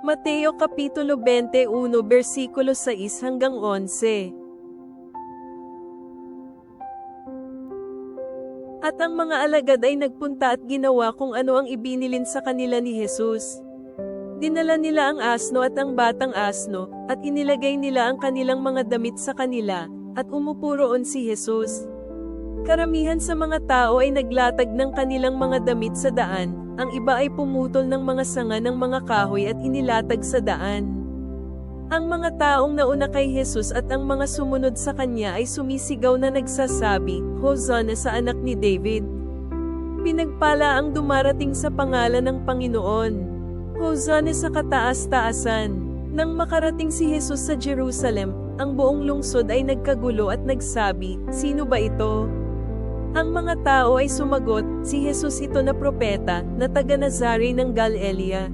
Mateo Kapitulo 21 versikulo 6 hanggang 11. At ang mga alagad ay nagpunta at ginawa kung ano ang ibinilin sa kanila ni Jesus. Dinala nila ang asno at ang batang asno, at inilagay nila ang kanilang mga damit sa kanila, at umupo roon si Jesus. Karamihan sa mga tao ay naglatag ng kanilang mga damit sa daan, ang iba ay pumutol ng mga sanga ng mga kahoy at inilatag sa daan. Ang mga taong nauna kay Jesus at ang mga sumunod sa kanya ay sumisigaw na nagsasabi, "Hosanna sa anak ni David." Pinagpala ang dumarating sa pangalan ng Panginoon. Hosanna sa kataas-taasan. Nang makarating si Jesus sa Jerusalem, ang buong lungsod ay nagkagulo at nagsabi, "Sino ba ito?" Ang mga tao ay sumagot, "Si Jesus ito na propeta, na taga Nazare ng Galilea."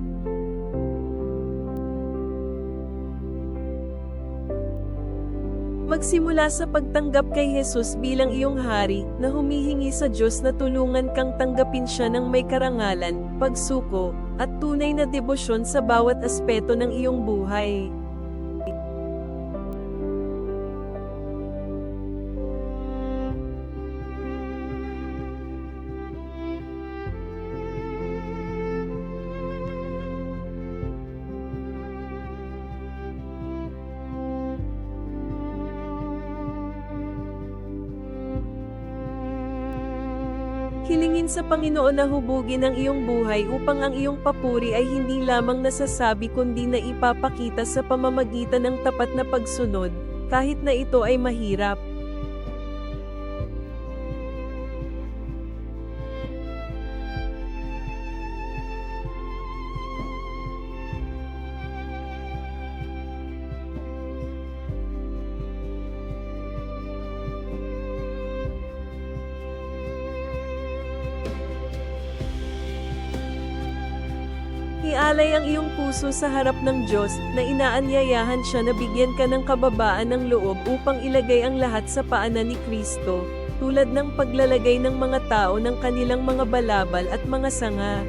Magsimula sa pagtanggap kay Jesus bilang iyong hari, na humihingi sa Diyos na tulungan kang tanggapin siya ng may karangalan, pagsuko, at tunay na debosyon sa bawat aspeto ng iyong buhay. Hilingin sa Panginoon na hubugin ang iyong buhay upang ang iyong papuri ay hindi lamang nasasabi kundi na ipapakita sa pamamagitan ng tapat na pagsunod, kahit na ito ay mahirap. Ialay ang iyong puso sa harap ng Diyos, na inaanyayahan siya na bigyan ka ng kababaan ng loob upang ilagay ang lahat sa paanan ni Kristo, tulad ng paglalagay ng mga tao ng kanilang mga balabal at mga sanga.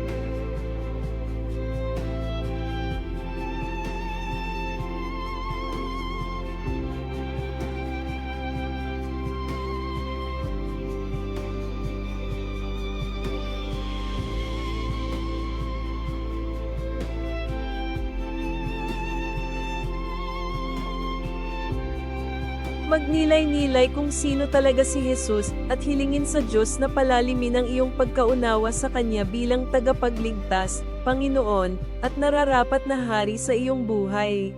Magnilay-nilay kung sino talaga si Jesus, at hilingin sa Diyos na palalimin ang iyong pagkaunawa sa Kanya bilang tagapagligtas, Panginoon, at nararapat na hari sa iyong buhay.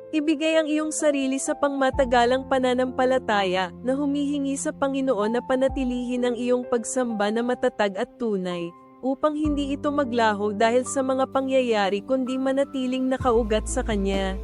Ibigay ang iyong sarili sa pangmatagalang pananampalataya, na humihingi sa Panginoon na panatilihin ang iyong pagsamba na matatag at tunay, upang hindi ito maglaho dahil sa mga pangyayari kundi manatiling nakaugat sa Kanya.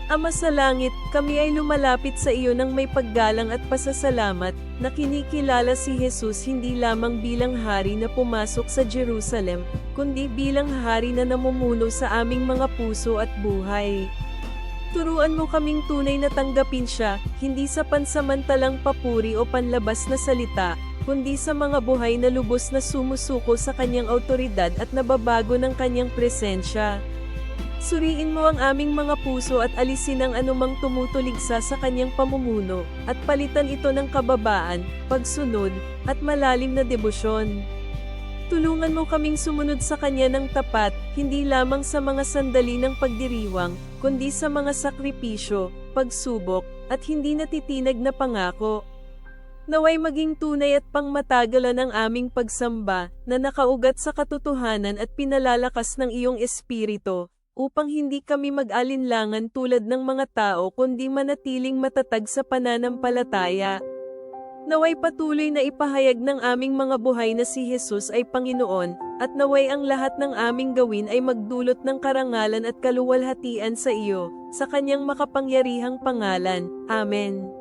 Ama sa langit, kami ay lumalapit sa iyo ng may paggalang at pasasalamat, na kinikilala si Jesus hindi lamang bilang hari na pumasok sa Jerusalem, kundi bilang hari na namumuno sa aming mga puso at buhay. Turuan mo kaming tunay na tanggapin siya, hindi sa pansamantalang papuri o panlabas na salita, kundi sa mga buhay na lubos na sumusuko sa kanyang awtoridad at nababago ng kanyang presensya. Suriin mo ang aming mga puso at alisin ang anumang tumutuligsa sa kanyang pamumuno, at palitan ito ng kababaan, pagsunod, at malalim na debosyon. Tulungan mo kaming sumunod sa kanya ng tapat, hindi lamang sa mga sandali ng pagdiriwang, kundi sa mga sakripisyo, pagsubok, at hindi natitinag na pangako. Naway maging tunay at pangmatagalan ang aming pagsamba, na nakaugat sa katotohanan at pinalalakas ng iyong espiritu, upang hindi kami mag-alinlangan tulad ng mga tao kundi manatiling matatag sa pananampalataya. Naway patuloy na ipahayag ng aming mga buhay na si Jesus ay Panginoon, at naway ang lahat ng aming gawin ay magdulot ng karangalan at kaluwalhatian sa iyo, sa kanyang makapangyarihang pangalan. Amen.